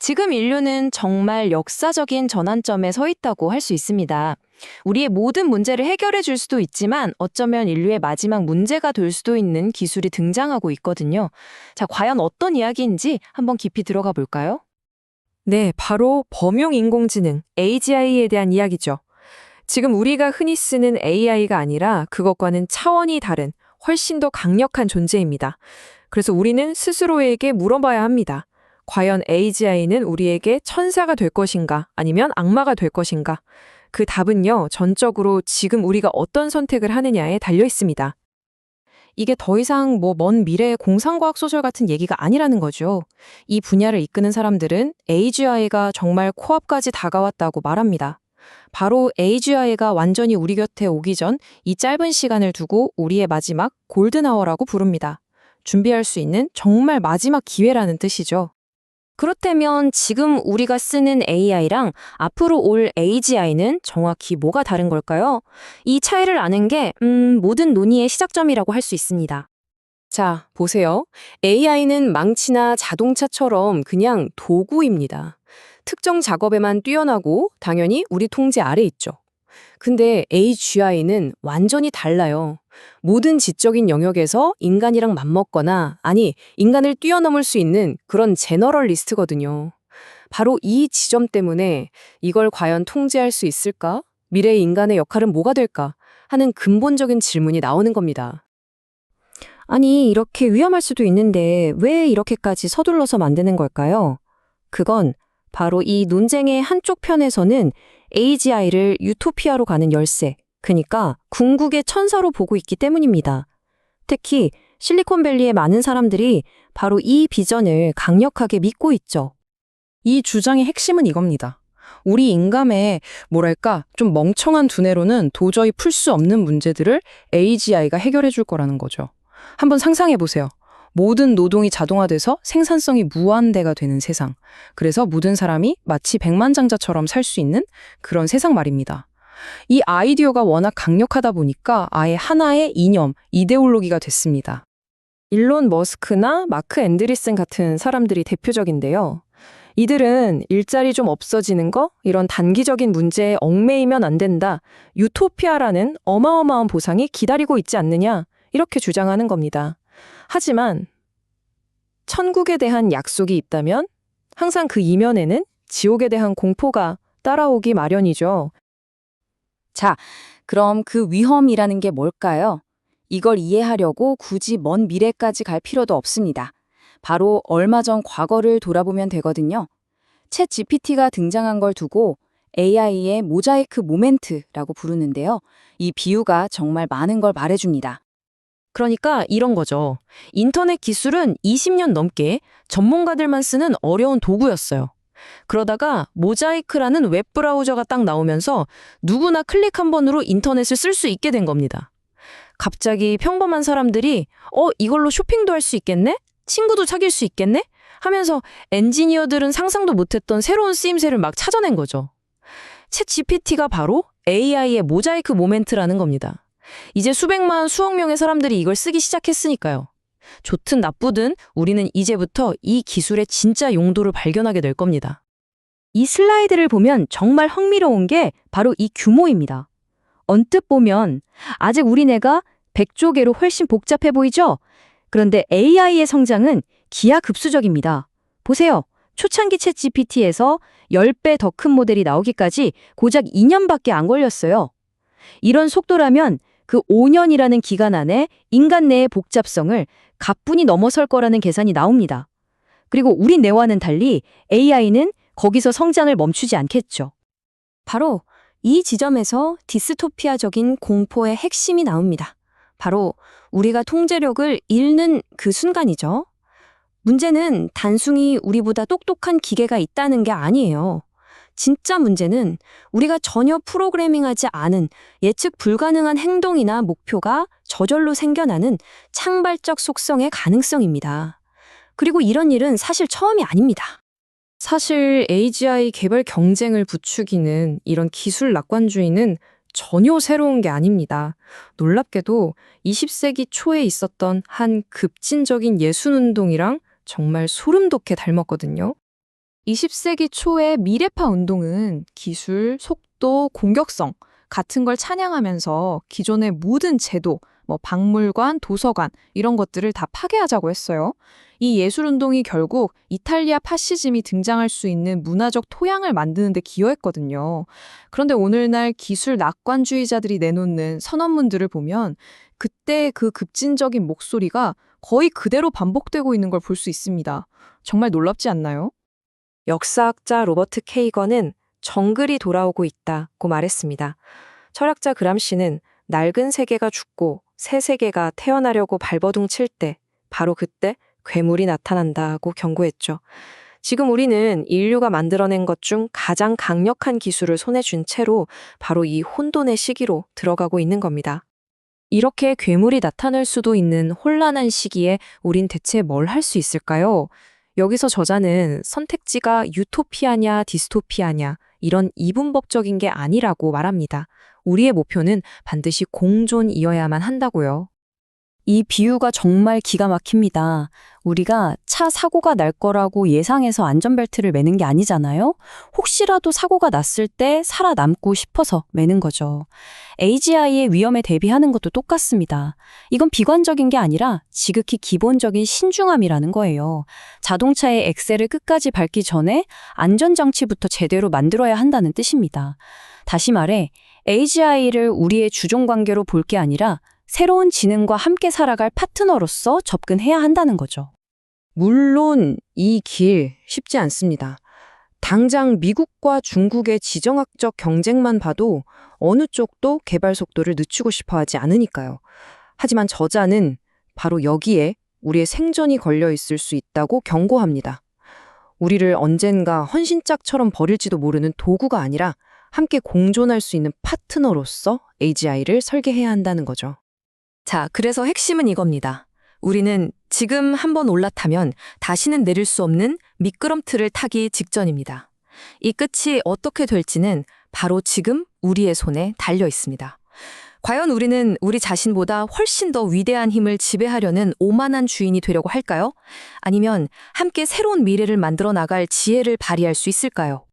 지금 인류는 정말 역사적인 전환점에 서 있다고 할 수 있습니다. 우리의 모든 문제를 해결해 줄 수도 있지만 어쩌면 인류의 마지막 문제가 될 수도 있는 기술이 등장하고 있거든요. 자, 과연 어떤 이야기인지 한번 깊이 들어가 볼까요? 네, 바로 범용 인공지능, AGI에 대한 이야기죠. 지금 우리가 흔히 쓰는 AI가 아니라 그것과는 차원이 다른 훨씬 더 강력한 존재입니다. 그래서 우리는 스스로에게 물어봐야 합니다. 과연 AGI는 우리에게 천사가 될 것인가 아니면 악마가 될 것인가? 그 답은요, 전적으로 지금 우리가 어떤 선택을 하느냐에 달려 있습니다. 이게 더 이상 먼 미래의 공상과학 소설 같은 얘기가 아니라는 거죠. 이 분야를 이끄는 사람들은 AGI가 정말 코앞까지 다가왔다고 말합니다. 바로 AGI가 완전히 우리 곁에 오기 전 이 짧은 시간을 두고 우리의 마지막 골든아워라고 부릅니다. 준비할 수 있는 정말 마지막 기회라는 뜻이죠. 그렇다면 지금 우리가 쓰는 AI랑 앞으로 올 AGI는 정확히 뭐가 다른 걸까요? 이 차이를 아는 게 모든 논의의 시작점이라고 할 수 있습니다. 자, 보세요. AI는 망치나 자동차처럼 그냥 도구입니다. 특정 작업에만 뛰어나고 당연히 우리 통제 아래 있죠. 근데 AGI는 완전히 달라요. 모든 지적인 영역에서 인간이랑 맞먹거나 아니 인간을 뛰어넘을 수 있는 그런 제너럴리스트거든요. 바로 이 지점 때문에 이걸 과연 통제할 수 있을까? 미래의 인간의 역할은 뭐가 될까? 하는 근본적인 질문이 나오는 겁니다. 아니, 이렇게 위험할 수도 있는데 왜 이렇게까지 서둘러서 만드는 걸까요? 그건 바로 이 논쟁의 한쪽 편에서는 AGI를 유토피아로 가는 열쇠, 그러니까 궁극의 천사로 보고 있기 때문입니다. 특히 실리콘밸리의 많은 사람들이 바로 이 비전을 강력하게 믿고 있죠. 이 주장의 핵심은 이겁니다. 우리 인간의 좀 멍청한 두뇌로는 도저히 풀 수 없는 문제들을 AGI가 해결해 줄 거라는 거죠. 한번 상상해 보세요. 모든 노동이 자동화돼서 생산성이 무한대가 되는 세상. 그래서 모든 사람이 마치 백만장자처럼 살 수 있는 그런 세상 말입니다. 이 아이디어가 워낙 강력하다 보니까 아예 하나의 이념, 이데올로기가 됐습니다. 일론 머스크나 마크 앤드리슨 같은 사람들이 대표적인데요. 이들은 일자리 좀 없어지는 거, 이런 단기적인 문제에 얽매이면 안 된다, 유토피아라는 어마어마한 보상이 기다리고 있지 않느냐, 이렇게 주장하는 겁니다. 하지만 천국에 대한 약속이 있다면 항상 그 이면에는 지옥에 대한 공포가 따라오기 마련이죠. 자, 그럼 그 위험이라는 게 뭘까요? 이걸 이해하려고 굳이 먼 미래까지 갈 필요도 없습니다. 바로 얼마 전 과거를 돌아보면 되거든요. 챗 GPT가 등장한 걸 두고 AI의 모자이크 모멘트라고 부르는데요. 이 비유가 정말 많은 걸 말해줍니다. 그러니까 이런 거죠. 인터넷 기술은 20년 넘게 전문가들만 쓰는 어려운 도구였어요. 그러다가 모자이크라는 웹브라우저가 딱 나오면서 누구나 클릭 한 번으로 인터넷을 쓸 수 있게 된 겁니다. 갑자기 평범한 사람들이 이걸로 쇼핑도 할 수 있겠네? 친구도 사귈 수 있겠네? 하면서 엔지니어들은 상상도 못했던 새로운 쓰임새를 막 찾아낸 거죠. 챗 GPT가 바로 AI의 모자이크 모멘트라는 겁니다. 이제 수백만 수억 명의 사람들이 이걸 쓰기 시작했으니까요. 좋든 나쁘든 우리는 이제부터 이 기술의 진짜 용도를 발견하게 될 겁니다. 이 슬라이드를 보면 정말 흥미로운 게 바로 이 규모입니다. 언뜻 보면 아직 우리 뇌가 100조 개로 훨씬 복잡해 보이죠? 그런데 AI의 성장은 기하급수적입니다. 보세요. 초창기 챗 GPT에서 10배 더 큰 모델이 나오기까지 고작 2년밖에 안 걸렸어요. 이런 속도라면 그 5년이라는 기간 안에 인간 뇌의 복잡성을 가뿐히 넘어설 거라는 계산이 나옵니다. 그리고 우리 뇌와는 달리 AI는 거기서 성장을 멈추지 않겠죠. 바로 이 지점에서 디스토피아적인 공포의 핵심이 나옵니다. 바로 우리가 통제력을 잃는 그 순간이죠. 문제는 단순히 우리보다 똑똑한 기계가 있다는 게 아니에요. 진짜 문제는 우리가 전혀 프로그래밍하지 않은 예측 불가능한 행동이나 목표가 저절로 생겨나는 창발적 속성의 가능성입니다. 그리고 이런 일은 사실 처음이 아닙니다. 사실 AGI 개발 경쟁을 부추기는 이런 기술 낙관주의는 전혀 새로운 게 아닙니다. 놀랍게도 20세기 초에 있었던 한 급진적인 예순운동이랑 정말 소름 돋게 닮았거든요. 20세기 초의 미래파 운동은 기술, 속도, 공격성 같은 걸 찬양하면서 기존의 모든 제도, 박물관, 도서관 이런 것들을 다 파괴하자고 했어요. 이 예술 운동이 결국 이탈리아 파시즘이 등장할 수 있는 문화적 토양을 만드는 데 기여했거든요. 그런데 오늘날 기술 낙관주의자들이 내놓는 선언문들을 보면 그때 그 급진적인 목소리가 거의 그대로 반복되고 있는 걸 볼 수 있습니다. 정말 놀랍지 않나요? 역사학자 로버트 케이건은 정글이 돌아오고 있다고 말했습니다. 철학자 그람시는 낡은 세계가 죽고 새 세계가 태어나려고 발버둥 칠 때, 바로 그때 괴물이 나타난다고 경고했죠. 지금 우리는 인류가 만들어낸 것 중 가장 강력한 기술을 손에 쥔 채로 바로 이 혼돈의 시기로 들어가고 있는 겁니다. 이렇게 괴물이 나타날 수도 있는 혼란한 시기에 우린 대체 뭘 할 수 있을까요? 여기서 저자는 선택지가 유토피아냐 디스토피아냐 이런 이분법적인 게 아니라고 말합니다. 우리의 목표는 반드시 공존이어야만 한다고요. 이 비유가 정말 기가 막힙니다. 우리가 차 사고가 날 거라고 예상해서 안전벨트를 매는 게 아니잖아요? 혹시라도 사고가 났을 때 살아남고 싶어서 매는 거죠. AGI의 위험에 대비하는 것도 똑같습니다. 이건 비관적인 게 아니라 지극히 기본적인 신중함이라는 거예요. 자동차의 엑셀을 끝까지 밟기 전에 안전장치부터 제대로 만들어야 한다는 뜻입니다. 다시 말해, AGI를 우리의 주종관계로 볼 게 아니라 새로운 지능과 함께 살아갈 파트너로서 접근해야 한다는 거죠. 물론 이 길 쉽지 않습니다. 당장 미국과 중국의 지정학적 경쟁만 봐도 어느 쪽도 개발 속도를 늦추고 싶어 하지 않으니까요. 하지만 저자는 바로 여기에 우리의 생존이 걸려 있을 수 있다고 경고합니다. 우리를 언젠가 헌신짝처럼 버릴지도 모르는 도구가 아니라 함께 공존할 수 있는 파트너로서 AGI를 설계해야 한다는 거죠. 자, 그래서 핵심은 이겁니다. 우리는 지금 한번 올라타면 다시는 내릴 수 없는 미끄럼틀을 타기 직전입니다. 이 끝이 어떻게 될지는 바로 지금 우리의 손에 달려 있습니다. 과연 우리는 우리 자신보다 훨씬 더 위대한 힘을 지배하려는 오만한 주인이 되려고 할까요? 아니면 함께 새로운 미래를 만들어 나갈 지혜를 발휘할 수 있을까요?